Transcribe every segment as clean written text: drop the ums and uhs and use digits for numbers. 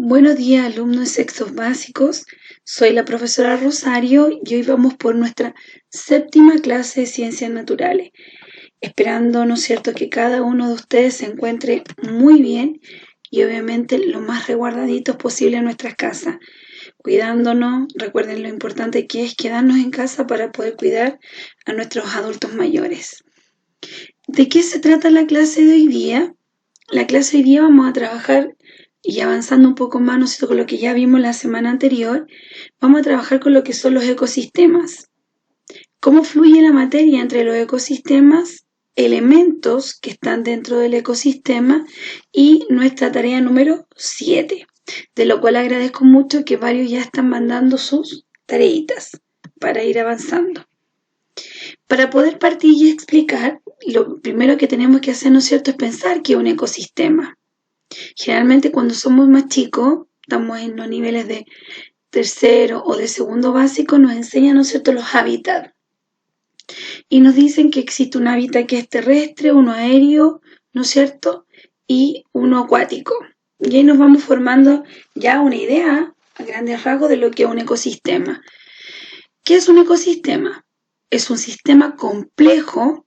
Buenos días, alumnos de sextos básicos. Soy la profesora Rosario y hoy vamos por nuestra séptima clase de Ciencias Naturales, esperando, ¿no es cierto?, que cada uno de ustedes se encuentre muy bien y obviamente lo más resguardaditos posible en nuestras casas, cuidándonos. Recuerden lo importante que es quedarnos en casa para poder cuidar a nuestros adultos mayores. ¿De qué se trata la clase de hoy día? La clase de hoy día vamos a trabajar, y avanzando un poco más, ¿no es cierto?, con lo que ya vimos la semana anterior, vamos a trabajar con lo que son los ecosistemas. ¿Cómo fluye la materia entre los ecosistemas, elementos que están dentro del ecosistema y nuestra tarea número 7? De lo cual agradezco mucho que varios ya están mandando sus tareitas para ir avanzando. Para poder partir y explicar, lo primero que tenemos que hacer, ¿no es cierto?, es pensar que es un ecosistema. Generalmente cuando somos más chicos, estamos en los niveles de tercero o de segundo básico, nos enseñan, ¿no es cierto?, los hábitats. Y nos dicen que existe un hábitat que es terrestre, uno aéreo, ¿no es cierto?, y uno acuático. Y ahí nos vamos formando ya una idea a grandes rasgos de lo que es un ecosistema. ¿Qué es un ecosistema? Es un sistema complejo,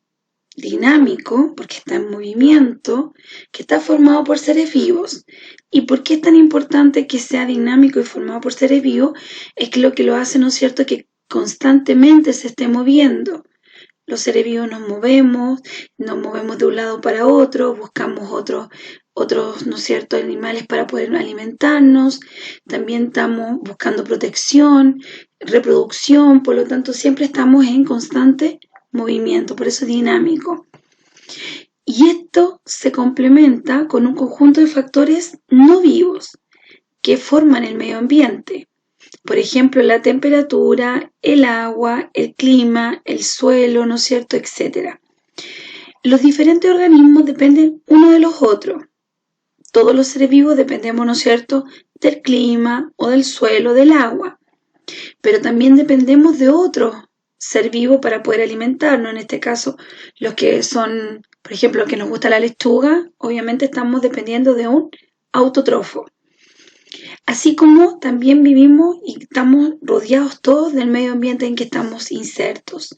dinámico, porque está en movimiento, que está formado por seres vivos. ¿Y por qué es tan importante que sea dinámico y formado por seres vivos? Es que lo que lo hace, ¿no es cierto?, que constantemente se esté moviendo. Los seres vivos nos movemos de un lado para otro, buscamos otros, ¿no es cierto?, animales para poder alimentarnos, también estamos buscando protección, reproducción, por lo tanto siempre estamos en constante movimiento, por eso es dinámico. Y esto se complementa con un conjunto de factores no vivos que forman el medio ambiente. Por ejemplo, la temperatura, el agua, el clima, el suelo, ¿no es cierto?, etcétera. Los diferentes organismos dependen uno de los otros. Todos los seres vivos dependemos, ¿no es cierto?, del clima o del suelo, del agua. Pero también dependemos de otro ser vivo para poder alimentarnos. En este caso, los que son, por ejemplo, los que nos gusta la lechuga, obviamente estamos dependiendo de un autótrofo. Así como también vivimos y estamos rodeados todos del medio ambiente en que estamos insertos.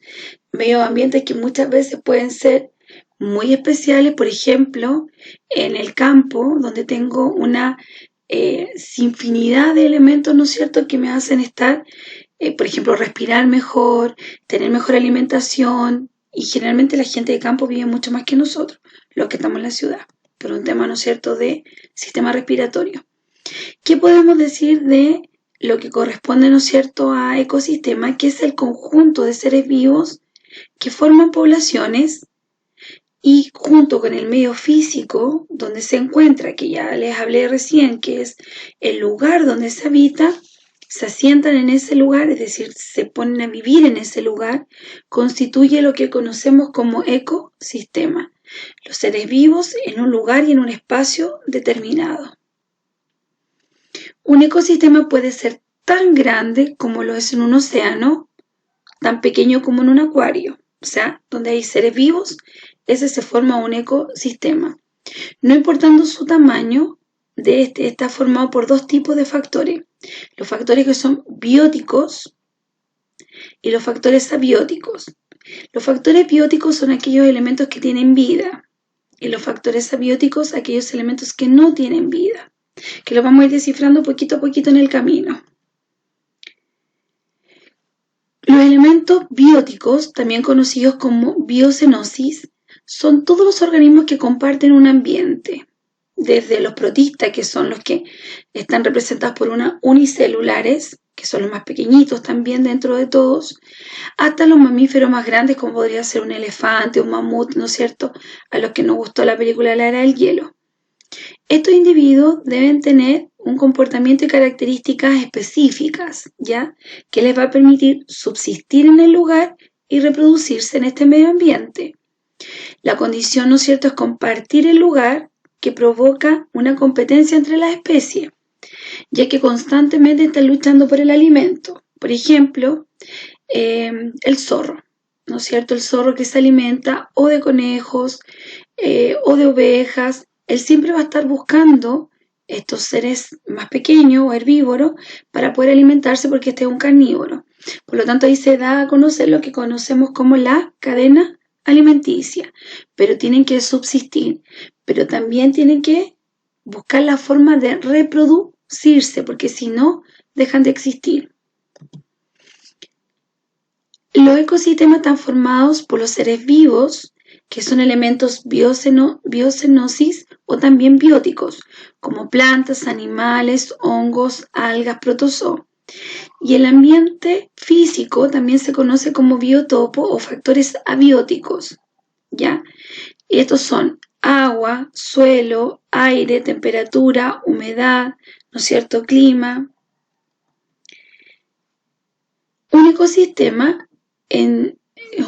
Medio ambientes que muchas veces pueden ser muy especiales, por ejemplo, en el campo, donde tengo una infinidad de elementos, ¿no es cierto?, que me hacen estar, por ejemplo, respirar mejor, tener mejor alimentación, y generalmente la gente de campo vive mucho más que nosotros, los que estamos en la ciudad, por un tema, ¿no es cierto?, de sistema respiratorio. ¿Qué podemos decir de lo que corresponde, ¿no es cierto?, a ecosistema, que es el conjunto de seres vivos que forman poblaciones y junto con el medio físico donde se encuentra, que ya les hablé recién, que es el lugar donde se habita, se asientan en ese lugar, es decir, se ponen a vivir en ese lugar, constituye lo que conocemos como ecosistema. Los seres vivos en un lugar y en un espacio determinado. Un ecosistema puede ser tan grande como lo es en un océano, tan pequeño como en un acuario. O sea, donde hay seres vivos, ese se forma un ecosistema. No importando su tamaño, está formado por dos tipos de factores. Los factores que son bióticos y los factores abióticos. Los factores bióticos son aquellos elementos que tienen vida y los factores abióticos aquellos elementos que no tienen vida, que lo vamos a ir descifrando poquito a poquito en el camino. Los elementos bióticos, también conocidos como biocenosis, son todos los organismos que comparten un ambiente, desde los protistas, que son los que están representados por unas unicelulares, que son los más pequeñitos también dentro de todos, hasta los mamíferos más grandes, como podría ser un elefante, un mamut, ¿no es cierto?, a los que nos gustó la película La Era del Hielo. Estos individuos deben tener un comportamiento y características específicas, ¿ya?, que les va a permitir subsistir en el lugar y reproducirse en este medio ambiente. La condición, ¿no es cierto?, es compartir el lugar, que provoca una competencia entre las especies, ya que constantemente están luchando por el alimento. Por ejemplo, el zorro, ¿no es cierto?, el zorro que se alimenta o de conejos o de ovejas, él siempre va a estar buscando estos seres más pequeños o herbívoros para poder alimentarse porque este es un carnívoro. Por lo tanto, ahí se da a conocer lo que conocemos como la cadena alimenticia, pero tienen que subsistir, pero también tienen que buscar la forma de reproducirse, porque si no, dejan de existir. Los ecosistemas están formados por los seres vivos, que son elementos biocenosis o también bióticos, como plantas, animales, hongos, algas, protozoos. Y el ambiente físico también se conoce como biotopo o factores abióticos, ¿ya? Y estos son agua, suelo, aire, temperatura, humedad, ¿no es cierto?, clima. Un ecosistema es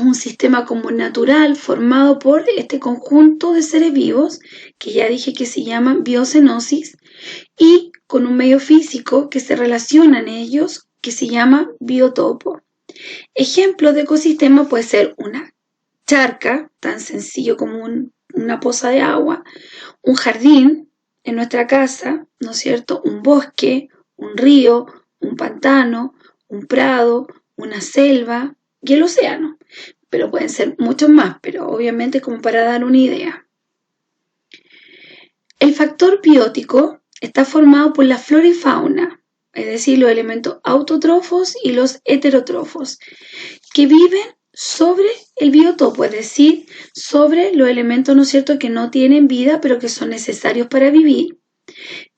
un sistema como natural formado por este conjunto de seres vivos, que ya dije que se llaman biocenosis, y con un medio físico que se relacionan ellos, que se llama biotopo. Ejemplo de ecosistema puede ser una charca, tan sencillo como una poza de agua, un jardín en nuestra casa, ¿no es cierto?, un bosque, un río, un pantano, un prado, una selva y el océano. Pero pueden ser muchos más, pero obviamente como para dar una idea. El factor biótico está formado por la flora y fauna, es decir, los elementos autótrofos y los heterótrofos, que viven sobre el biotopo, es decir, sobre los elementos, ¿no es cierto?, que no tienen vida, pero que son necesarios para vivir.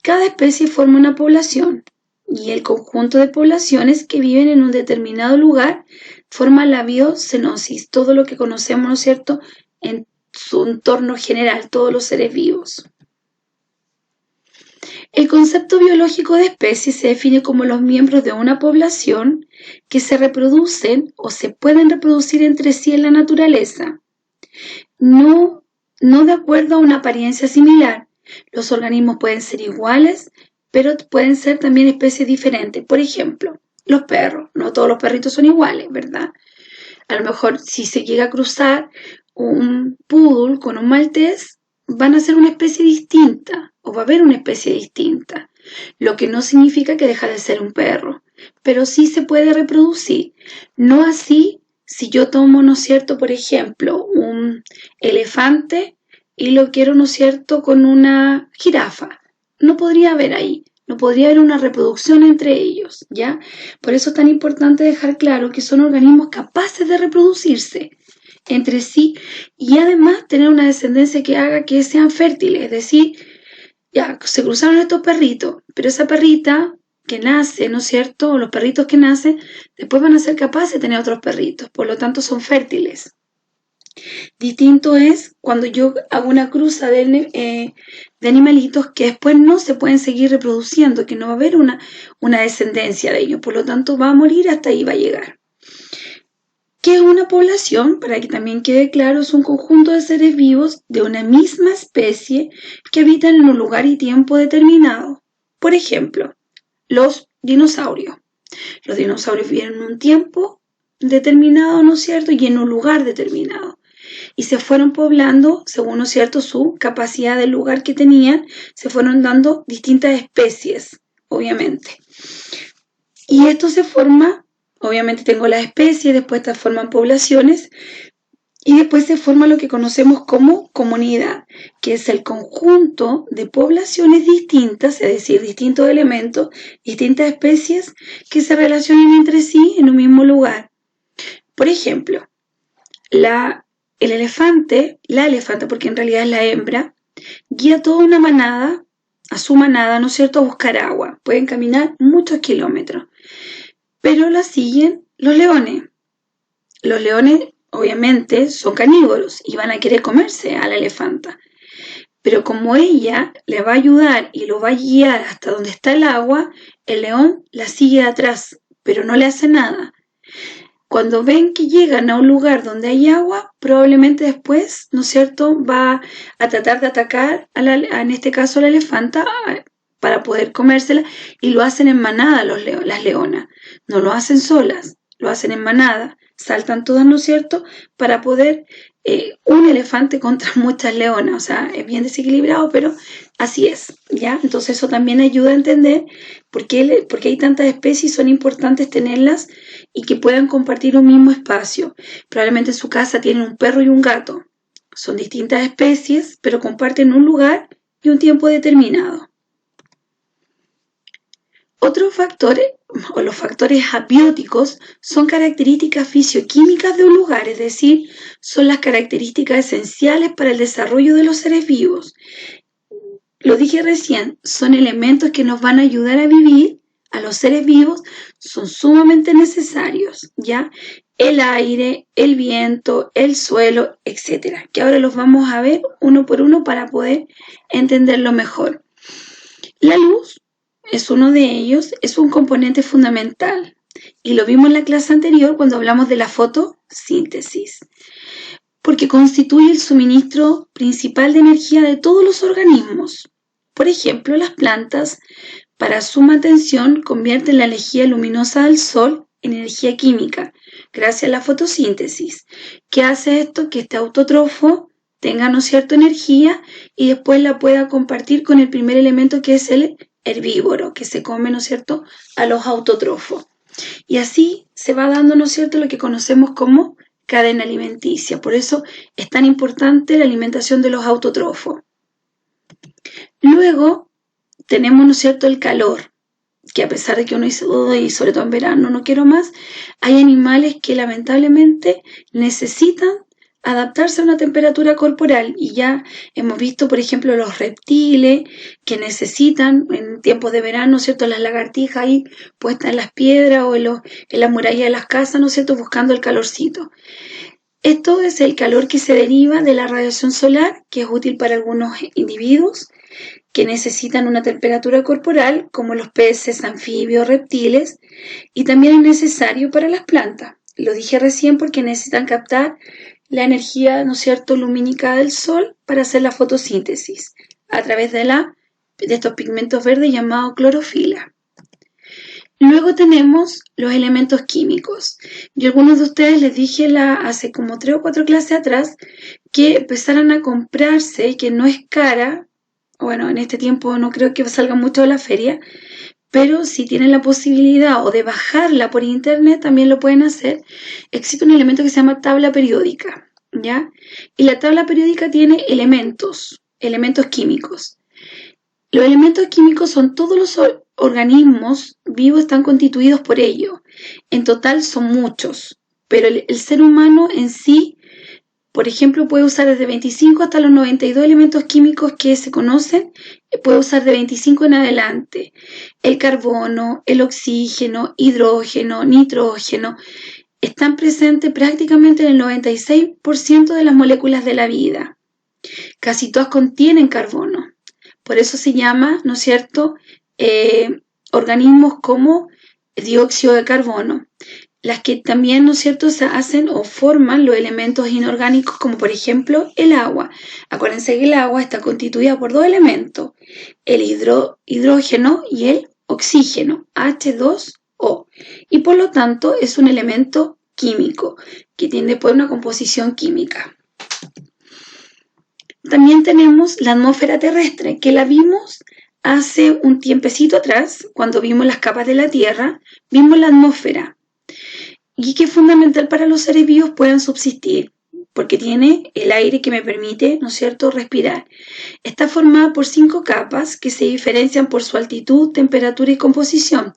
Cada especie forma una población y el conjunto de poblaciones que viven en un determinado lugar forma la biocenosis, todo lo que conocemos, ¿no es cierto?, en su entorno general, todos los seres vivos. El concepto biológico de especie se define como los miembros de una población que se reproducen o se pueden reproducir entre sí en la naturaleza, no de acuerdo a una apariencia similar. Los organismos pueden ser iguales, pero pueden ser también especies diferentes. Por ejemplo, los perros, no todos los perritos son iguales, ¿verdad? A lo mejor si se llega a cruzar un poodle con un maltés, van a ser una especie distinta o va a haber una especie distinta, lo que no significa que deja de ser un perro, pero sí se puede reproducir. No así si yo tomo, ¿no es cierto?, por ejemplo, un elefante y lo quiero, ¿no es cierto?, con una jirafa. No podría haber ahí, no podría haber una reproducción entre ellos, ¿ya? Por eso es tan importante dejar claro que son organismos capaces de reproducirse entre sí y además tener una descendencia que haga que sean fértiles, es decir, ya se cruzaron estos perritos, pero esa perrita que nace, ¿no es cierto?, o los perritos que nacen, después van a ser capaces de tener otros perritos, por lo tanto son fértiles. Distinto es cuando yo hago una cruza de animalitos que después no se pueden seguir reproduciendo, que no va a haber una descendencia de ellos, por lo tanto va a morir, hasta ahí va a llegar. ¿Qué es una población? Para que también quede claro, es un conjunto de seres vivos de una misma especie que habitan en un lugar y tiempo determinado. Por ejemplo, los dinosaurios. Los dinosaurios vivieron en un tiempo determinado, ¿no es cierto?, y en un lugar determinado. Y se fueron poblando, según, ¿no es cierto?, su capacidad del lugar que tenían, se fueron dando distintas especies, obviamente. Y esto se forma, obviamente tengo las especies, después estas forman poblaciones, y después se forma lo que conocemos como comunidad, que es el conjunto de poblaciones distintas, es decir, distintos elementos, distintas especies que se relacionan entre sí en un mismo lugar. Por ejemplo, la elefanta, porque en realidad es la hembra, guía toda una manada, a su manada, ¿no es cierto?, a buscar agua. Pueden caminar muchos kilómetros, pero la siguen los leones. Los leones, obviamente, son carnívoros y van a querer comerse a la elefanta. Pero como ella le va a ayudar y lo va a guiar hasta donde está el agua, el león la sigue de atrás, pero no le hace nada. Cuando ven que llegan a un lugar donde hay agua, probablemente después, ¿no es cierto?, va a tratar de atacar, en este caso a la elefanta, para poder comérsela, y lo hacen en manada las leonas. No lo hacen solas, lo hacen en manada. Saltan todas, ¿no es cierto?, para poder un elefante contra muchas leonas, o sea, es bien desequilibrado, pero así es, ¿ya? Entonces eso también ayuda a entender por qué hay tantas especies y son importantes tenerlas y que puedan compartir un mismo espacio. Probablemente en su casa tienen un perro y un gato. Son distintas especies, pero comparten un lugar y un tiempo determinado. Otros factores, o los factores abióticos, son características fisioquímicas de un lugar, es decir, son las características esenciales para el desarrollo de los seres vivos. Lo dije recién, son elementos que nos van a ayudar a vivir, a los seres vivos, son sumamente necesarios, ¿ya? El aire, el viento, el suelo, etcétera, que ahora los vamos a ver uno por uno para poder entenderlo mejor. La luz es uno de ellos, es un componente fundamental y lo vimos en la clase anterior cuando hablamos de la fotosíntesis, porque constituye el suministro principal de energía de todos los organismos. Por ejemplo, las plantas, para su mantención, convierten la energía luminosa del sol en energía química, gracias a la fotosíntesis. ¿Qué hace esto? Que este autótrofo tenga, ¿no es cierto?, energía y después la pueda compartir con el primer elemento, que es el herbívoro, que se come, ¿no es cierto?, a los autótrofos. Y así se va dando, ¿no es cierto?, lo que conocemos como cadena alimenticia. Por eso es tan importante la alimentación de los autótrofos. Luego tenemos, ¿no es cierto?, el calor, que a pesar de que uno dice, y sobre todo en verano no quiero más, hay animales que lamentablemente necesitan adaptarse a una temperatura corporal y ya hemos visto, por ejemplo, los reptiles que necesitan en tiempos de verano, ¿no es cierto?, las lagartijas ahí puestas en las piedras o en la muralla de las casas, ¿no es cierto?, buscando el calorcito. Esto es el calor que se deriva de la radiación solar, que es útil para algunos individuos que necesitan una temperatura corporal, como los peces, anfibios, reptiles, y también es necesario para las plantas. Lo dije recién porque necesitan captar la energía, ¿no es cierto?, lumínica del sol para hacer la fotosíntesis a través de estos pigmentos verdes llamados clorofila. Luego tenemos los elementos químicos. Yo a algunos de ustedes les dije hace como 3 o 4 clases atrás que empezaran a comprarse, que no es cara. Bueno, en este tiempo no creo que salga mucho de la feria, pero si tienen la posibilidad o de bajarla por internet, también lo pueden hacer. Existe un elemento que se llama tabla periódica, ¿ya? Y la tabla periódica tiene elementos químicos. Los elementos químicos son todos los organismos vivos, están constituidos por ello. En total son muchos, pero el ser humano en sí, por ejemplo, puede usar desde 25 hasta los 92 elementos químicos que se conocen, puede usar de 25 en adelante. El carbono, el oxígeno, hidrógeno, nitrógeno, están presentes prácticamente en el 96% de las moléculas de la vida. Casi todas contienen carbono. Por eso se llama, ¿no es cierto?, organismos como dióxido de carbono. Las que también, ¿no es cierto?, se hacen o forman los elementos inorgánicos, como por ejemplo el agua. Acuérdense que el agua está constituida por 2 elementos, el hidrógeno y el oxígeno, H2O. Y por lo tanto es un elemento químico que tiene pues una composición química. También tenemos la atmósfera terrestre, que la vimos hace un tiempecito atrás, cuando vimos las capas de la Tierra, vimos la atmósfera, y que es fundamental para los seres vivos puedan subsistir, porque tiene el aire que me permite, ¿no es cierto?, respirar. Está formada por 5 capas que se diferencian por su altitud, temperatura y composición,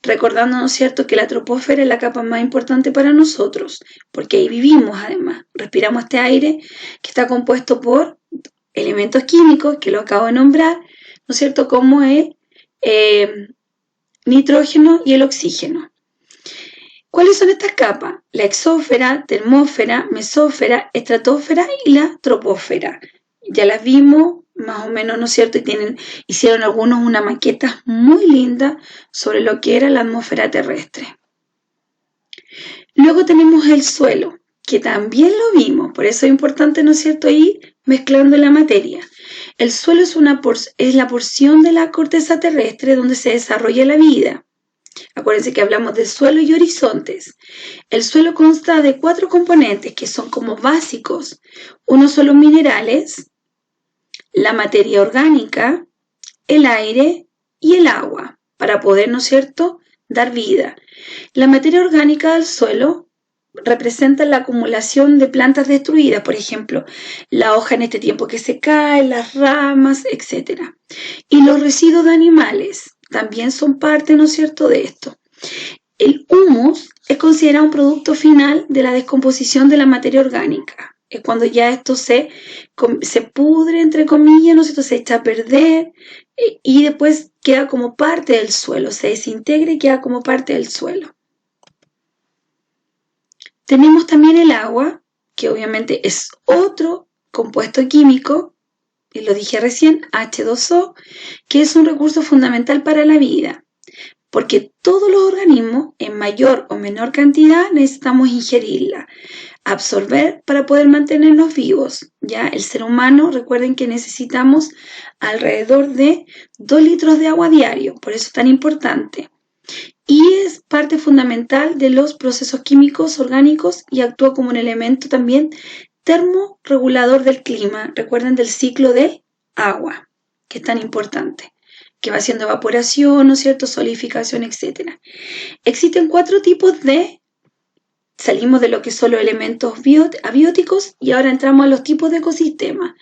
recordando, ¿no es cierto?, que la troposfera es la capa más importante para nosotros, porque ahí vivimos además, respiramos este aire que está compuesto por elementos químicos, que lo acabo de nombrar, ¿no es cierto?, como el nitrógeno y el oxígeno. ¿Cuáles son estas capas? La exósfera, termósfera, mesósfera, estratosfera y la troposfera. Ya las vimos, más o menos, ¿no es cierto? Y hicieron algunos una maqueta muy linda sobre lo que era la atmósfera terrestre. Luego tenemos el suelo, que también lo vimos, por eso es importante, ¿no es cierto?, ir mezclando la materia. El suelo es la porción de la corteza terrestre donde se desarrolla la vida. Acuérdense que hablamos de suelo y horizontes. El suelo consta de 4 componentes que son como básicos. Uno son los minerales, la materia orgánica, el aire y el agua, para poder, ¿no es cierto?, dar vida. La materia orgánica del suelo representa la acumulación de plantas destruidas, por ejemplo, la hoja en este tiempo que se cae, las ramas, etc. Y los residuos de animales también son parte, ¿no es cierto?, de esto. El humus es considerado un producto final de la descomposición de la materia orgánica. Es cuando ya esto se pudre, entre comillas, ¿no es cierto?, se echa a perder y después queda como parte del suelo, se desintegra y queda como parte del suelo. Tenemos también el agua, que obviamente es otro compuesto químico, y lo dije recién, H2O, que es un recurso fundamental para la vida, porque todos los organismos, en mayor o menor cantidad, necesitamos ingerirla, absorber para poder mantenernos vivos. Ya el ser humano, recuerden que necesitamos alrededor de 2 litros de agua diario, por eso es tan importante. Y es parte fundamental de los procesos químicos orgánicos y actúa como un elemento también termorregulador del clima. Recuerden del ciclo del agua, que es tan importante, que va haciendo evaporación, ¿no es cierto?, solidificación, etc. Existen 4 tipos de, salimos de lo que son los elementos abióticos y ahora entramos a los tipos de ecosistemas.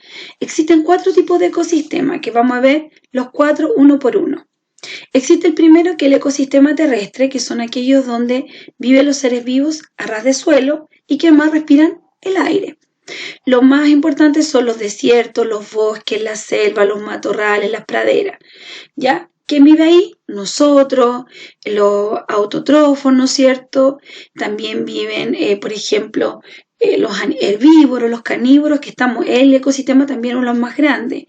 Existen 4 tipos de ecosistemas que vamos a ver los 4 uno por uno. Existe el primero, que es el ecosistema terrestre, que son aquellos donde viven los seres vivos a ras de suelo y que más respiran el aire. Los más importantes son los desiertos, los bosques, la selva, los matorrales, las praderas. ¿Ya? ¿Quién vive ahí? Nosotros, los autótrofos, ¿no es cierto? También viven, por ejemplo, los herbívoros, los carnívoros, que estamos en el ecosistema también uno de los más grandes.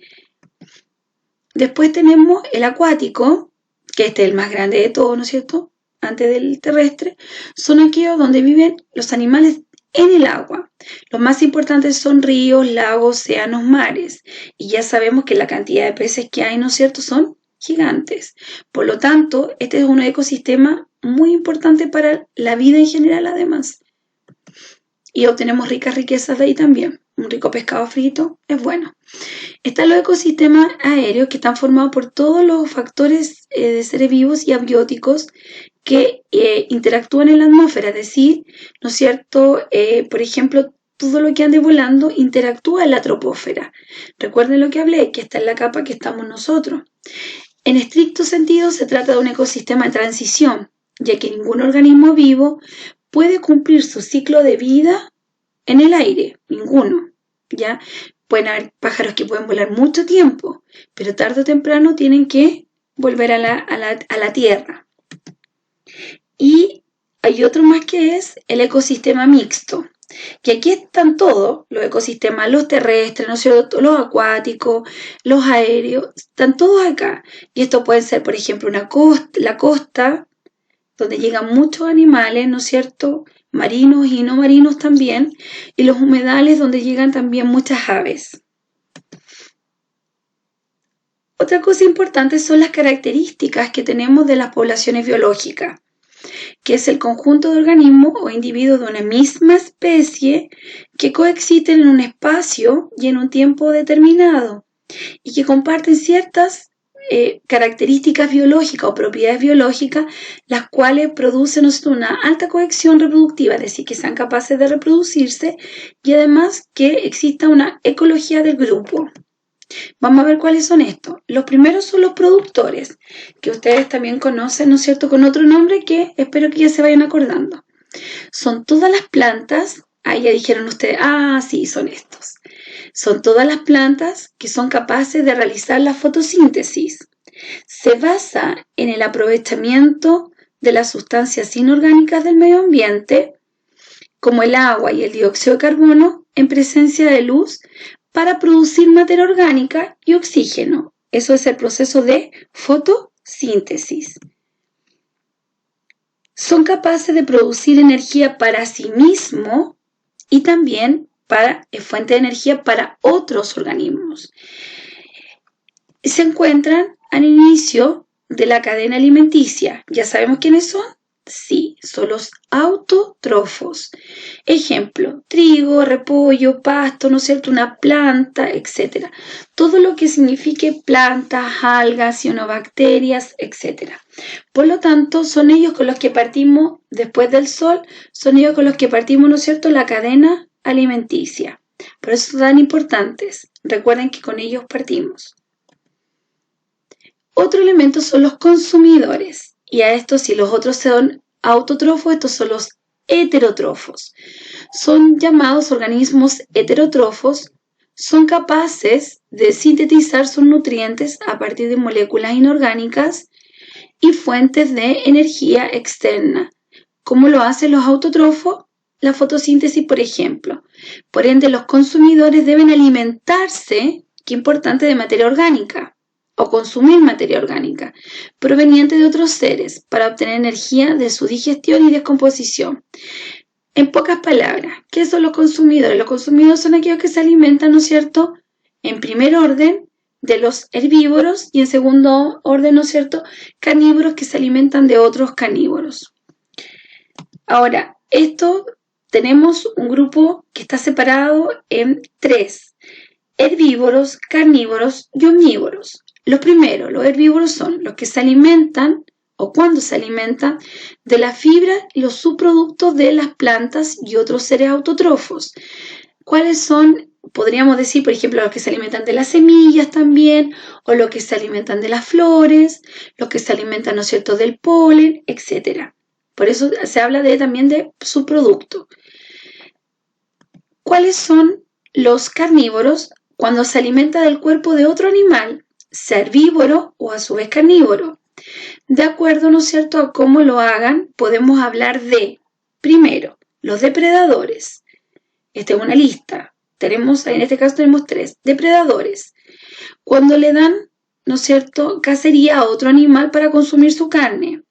Después tenemos el acuático, que este es el más grande de todos, ¿no es cierto?, antes del terrestre. Son aquellos donde viven los animales en el agua. Los más importantes son ríos, lagos, océanos, mares. Y ya sabemos que la cantidad de peces que hay, ¿no es cierto?, son gigantes. Por lo tanto, este es un ecosistema muy importante para la vida en general, además. Y obtenemos ricas riquezas de ahí también. Un rico pescado frito es bueno. Están los ecosistemas aéreos, que están formados por todos los factores de seres vivos y abióticos que interactúan en la atmósfera, es decir, ¿no es cierto?, por ejemplo, todo lo que ande volando interactúa en la troposfera. Recuerden lo que hablé, que está en la capa que estamos nosotros. En estricto sentido se trata de un ecosistema de transición, ya que ningún organismo vivo puede cumplir su ciclo de vida en el aire, ninguno, ¿ya? Pueden haber pájaros que pueden volar mucho tiempo, pero tarde o temprano tienen que volver a la tierra. Y hay otro más, que es el ecosistema mixto, que aquí están todos los ecosistemas, los terrestres, ¿no es cierto?, los acuáticos, los aéreos, están todos acá. Y esto puede ser, por ejemplo, la costa, donde llegan muchos animales, ¿no es cierto?, marinos y no marinos también, y los humedales, donde llegan también muchas aves. Otra cosa importante son las características que tenemos de las poblaciones biológicas, que es el conjunto de organismos o individuos de una misma especie que coexisten en un espacio y en un tiempo determinado, y que comparten ciertas características biológicas o propiedades biológicas, las cuales producen una alta cohesión reproductiva, es decir, que sean capaces de reproducirse y además que exista una ecología del grupo. Vamos a ver cuáles son estos. Los primeros son los productores, que ustedes también conocen, ¿no es cierto?, con otro nombre que espero que ya se vayan acordando. Son todas las plantas, ahí ya dijeron ustedes, sí, son estos. Son todas las plantas que son capaces de realizar la fotosíntesis. Se basa en el aprovechamiento de las sustancias inorgánicas del medio ambiente, como el agua y el dióxido de carbono, en presencia de luz, para producir materia orgánica y oxígeno. Eso es el proceso de fotosíntesis. Son capaces de producir energía para sí mismos y también para fuente de energía para otros organismos. Se encuentran al inicio de la cadena alimenticia. ¿Ya sabemos quiénes son? Sí, son los autótrofos. Ejemplo, trigo, repollo, pasto, ¿no es cierto? Una planta, etc. Todo lo que signifique plantas, algas, cianobacterias, etc. Por lo tanto, son ellos con los que partimos después del sol, son ellos con los que partimos, ¿no es cierto?, la cadena alimenticia. Por eso son tan importantes. Recuerden que con ellos partimos. Otro elemento son los consumidores. Y a estos, si los otros son autótrofos, estos son los heterótrofos. Son llamados organismos heterótrofos, son capaces de sintetizar sus nutrientes a partir de moléculas inorgánicas y fuentes de energía externa. ¿Cómo lo hacen los autótrofos? La fotosíntesis, por ejemplo. Por ende, los consumidores deben alimentarse, qué importante, de materia orgánica o consumir materia orgánica proveniente de otros seres para obtener energía de su digestión y descomposición. En pocas palabras, ¿qué son los consumidores? Los consumidores son aquellos que se alimentan, ¿no es cierto?, en primer orden de los herbívoros y en segundo orden, ¿no es cierto?, carnívoros que se alimentan de otros carnívoros. Ahora, tenemos un grupo que está separado en 3: herbívoros, carnívoros y omnívoros. Los primeros, los herbívoros, son los que se alimentan, o cuando se alimentan, de la fibra y los subproductos de las plantas y otros seres autótrofos. ¿Cuáles son? Podríamos decir, por ejemplo, los que se alimentan de las semillas también, o los que se alimentan de las flores, los que se alimentan, ¿no es cierto?, del polen, etc. Por eso se habla también de subproductos. ¿Cuáles son los carnívoros? Cuando se alimenta del cuerpo de otro animal, sea herbívoro o a su vez carnívoro. De acuerdo, ¿no es cierto?, a cómo lo hagan, podemos hablar de, primero, los depredadores. Esta es una lista. En este caso tenemos 3. Depredadores. Cuando le dan, ¿no es cierto?, cacería a otro animal para consumir su carne,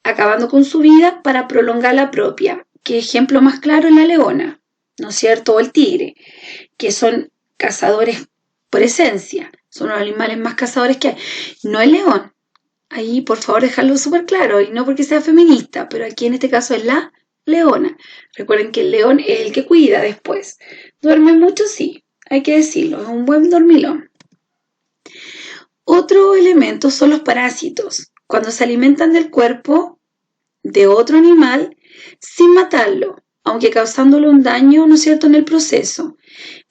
acabando con su vida para prolongar la propia. ¿Qué ejemplo más claro es la leona, ¿no es cierto?, o el tigre, que son cazadores por esencia, son los animales más cazadores que hay. No el león, ahí por favor dejarlo súper claro, y no porque sea feminista, pero aquí en este caso es la leona. Recuerden que el león es el que cuida después. Duerme mucho, sí, hay que decirlo, es un buen dormilón. Otro elemento son los parásitos, cuando se alimentan del cuerpo de otro animal sin matarlo, aunque causándole un daño, ¿no es cierto?, en el proceso.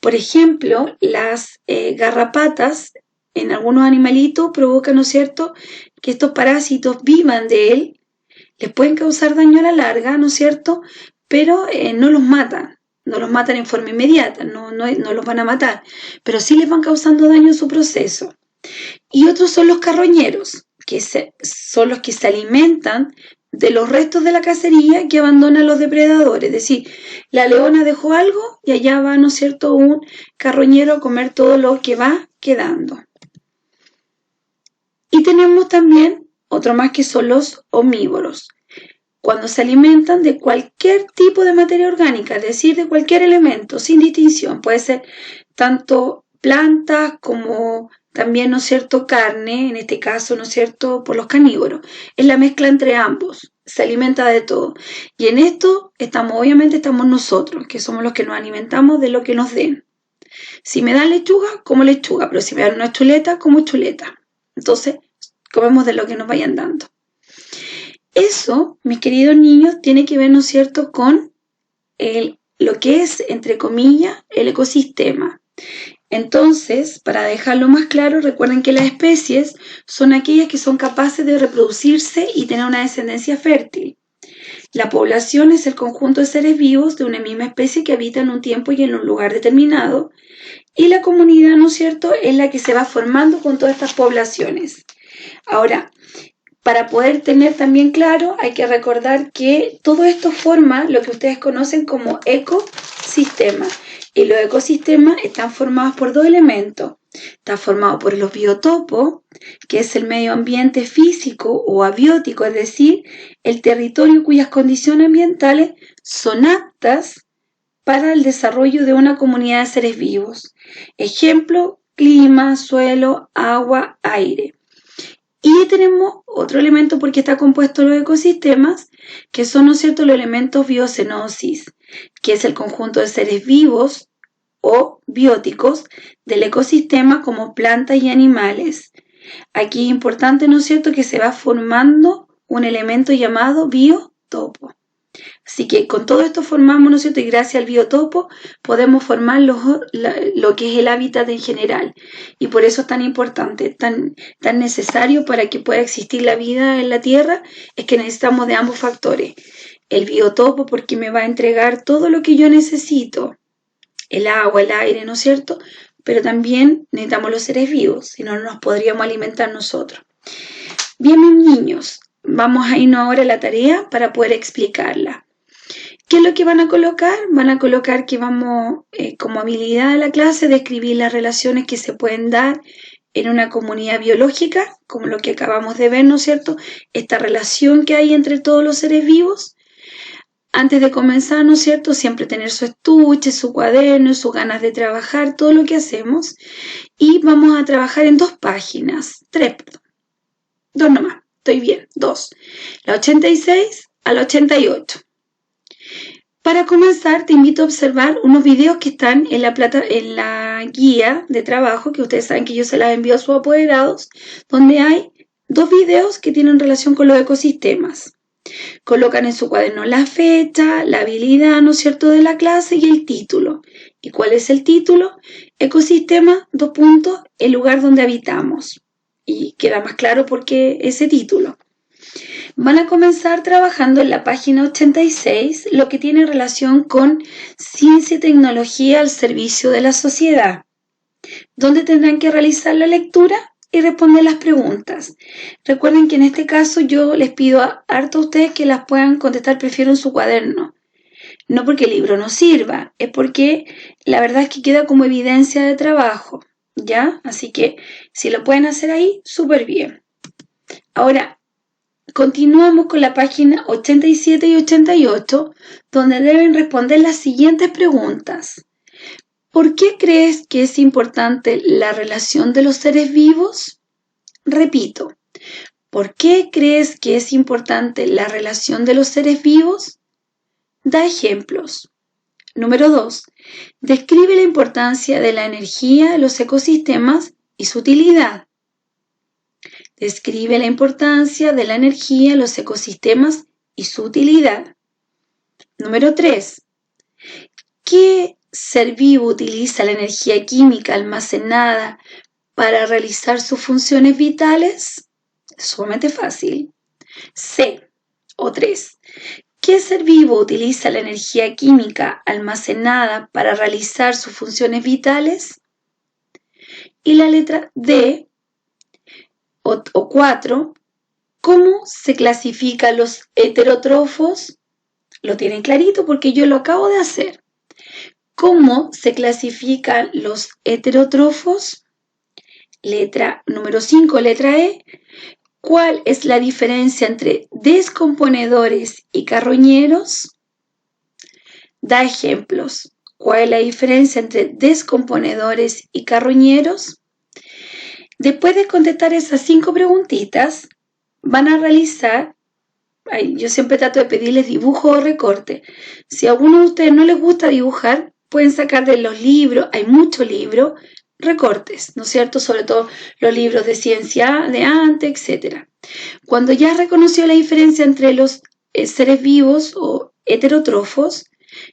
Por ejemplo, las garrapatas en algunos animalitos provocan, ¿no es cierto?, que estos parásitos vivan de él, les pueden causar daño a la larga, ¿no es cierto?, pero no los matan en forma inmediata, no los van a matar, pero sí les van causando daño en su proceso. Y otros son los carroñeros, que son los que se alimentan de los restos de la cacería que abandonan los depredadores. Es decir, la leona dejó algo y allá va, ¿no es cierto?, un carroñero a comer todo lo que va quedando. Y tenemos también otro más que son los omnívoros, cuando se alimentan de cualquier tipo de materia orgánica, es decir, de cualquier elemento, sin distinción. Puede ser tanto plantas como también, ¿no es cierto?, carne, en este caso, ¿no es cierto?, por los carnívoros. Es la mezcla entre ambos, se alimenta de todo. Y en esto obviamente estamos nosotros, que somos los que nos alimentamos de lo que nos den. Si me dan lechuga, como lechuga, pero si me dan una chuleta, como chuleta. Entonces, comemos de lo que nos vayan dando. Eso, mis queridos niños, tiene que ver, ¿no es cierto?, con lo que es, entre comillas, el ecosistema. Entonces, para dejarlo más claro, recuerden que las especies son aquellas que son capaces de reproducirse y tener una descendencia fértil. La población es el conjunto de seres vivos de una misma especie que habita en un tiempo y en un lugar determinado. Y la comunidad, ¿no es cierto?, es la que se va formando con todas estas poblaciones. Ahora, para poder tener también claro, hay que recordar que todo esto forma lo que ustedes conocen como ecosistema. Y los ecosistemas están formados por 2 elementos. Está formado por los biotopos, que es el medio ambiente físico o abiótico, es decir, el territorio cuyas condiciones ambientales son aptas para el desarrollo de una comunidad de seres vivos. Ejemplo, clima, suelo, agua, aire. Y tenemos otro elemento porque está compuesto los ecosistemas, que son, ¿no es cierto?, los elementos biocenosis, que es el conjunto de seres vivos o bióticos del ecosistema como plantas y animales. Aquí es importante, ¿no es cierto?, que se va formando un elemento llamado biotopo. Así que con todo esto formamos, ¿no es cierto?, y gracias al biotopo podemos formar lo que es el hábitat en general. Y por eso es tan importante, tan necesario para que pueda existir la vida en la Tierra, es que necesitamos de ambos factores. El biotopo porque me va a entregar todo lo que yo necesito, el agua, el aire, ¿no es cierto?, pero también necesitamos los seres vivos, si no, no nos podríamos alimentar nosotros. Bien, mis niños, vamos a irnos ahora a la tarea para poder explicarla. ¿Qué es lo que van a colocar? Van a colocar que vamos, como habilidad de la clase, describir las relaciones que se pueden dar en una comunidad biológica, como lo que acabamos de ver, ¿no es cierto?, esta relación que hay entre todos los seres vivos. Antes de comenzar, ¿no es cierto?, siempre tener su estuche, su cuaderno, sus ganas de trabajar, todo lo que hacemos. Y vamos a trabajar en 2 páginas, 3, perdón. 2 nomás, estoy bien, 2. La 86 a la 88. Para comenzar, te invito a observar unos videos que están en la guía de trabajo, que ustedes saben que yo se las envío a sus apoderados, donde hay 2 videos que tienen relación con los ecosistemas. Colocan en su cuaderno la fecha, la habilidad, ¿no es cierto?, de la clase y el título. ¿Y cuál es el título? Ecosistema, el lugar donde habitamos. Y queda más claro por qué ese título. Van a comenzar trabajando en la página 86, lo que tiene relación con ciencia y tecnología al servicio de la sociedad, donde tendrán que realizar la lectura y responder las preguntas. Recuerden que en este caso yo les pido harto a ustedes que las puedan contestar, prefiero en su cuaderno. No porque el libro no sirva, es porque la verdad es que queda como evidencia de trabajo, ¿ya? Así que si lo pueden hacer ahí, súper bien. Ahora, continuamos con la página 87 y 88, donde deben responder las siguientes preguntas. ¿Por qué crees que es importante la relación de los seres vivos? Repito, ¿por qué crees que es importante la relación de los seres vivos? Da ejemplos. Número 2. Describe la importancia de la energía en los ecosistemas y su utilidad. Describe la importancia de la energía en los ecosistemas y su utilidad. Número 3. ¿Qué ser vivo utiliza la energía química almacenada para realizar sus funciones vitales? Sumamente fácil. C. O 3. ¿Qué ser vivo utiliza la energía química almacenada para realizar sus funciones vitales? Y la letra D. O 4. ¿Cómo se clasifican los heterótrofos? Lo tienen clarito porque yo lo acabo de hacer. ¿Cómo se clasifican los heterótrofos? Letra número 5, letra E. ¿Cuál es la diferencia entre descomponedores y carroñeros? Da ejemplos. ¿Cuál es la diferencia entre descomponedores y carroñeros? Después de contestar esas 5 preguntitas, van a realizar, yo siempre trato de pedirles dibujo o recorte. Si a alguno de ustedes no les gusta dibujar, pueden sacar de los libros, hay muchos libros, recortes, ¿no es cierto? Sobre todo los libros de ciencia de antes, etc. Cuando ya has reconocido la diferencia entre los seres vivos o heterótrofos,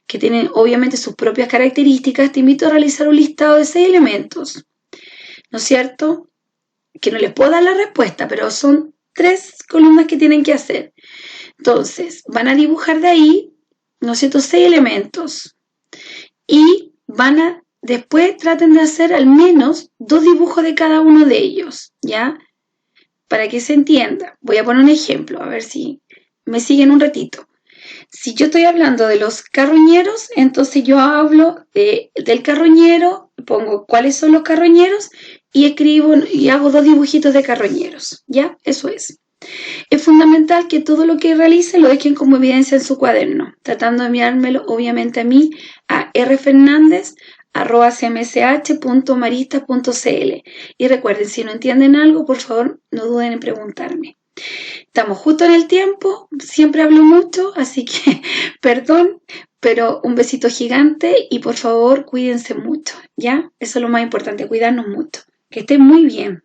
que tienen obviamente sus propias características, te invito a realizar un listado de 6 elementos, ¿no es cierto? Que no les puedo dar la respuesta, pero son 3 columnas que tienen que hacer. Entonces, van a dibujar de ahí, ¿no es cierto?, 6 elementos. Y después traten de hacer al menos 2 dibujos de cada uno de ellos, ¿ya? Para que se entienda. Voy a poner un ejemplo, a ver si me siguen un ratito. Si yo estoy hablando de los carroñeros, entonces yo hablo del carroñero, pongo cuáles son los carroñeros y escribo y hago 2 dibujitos de carroñeros, ¿ya? Eso es. Es fundamental que todo lo que realicen lo dejen como evidencia en su cuaderno, tratando de enviármelo obviamente a mí, a cmsh.maristas.cl. Y recuerden, si no entienden algo, por favor, no duden en preguntarme. Estamos justo en el tiempo, siempre hablo mucho, así que perdón, pero un besito gigante y por favor cuídense mucho, ¿ya? Eso es lo más importante, cuidarnos mucho. Que estén muy bien.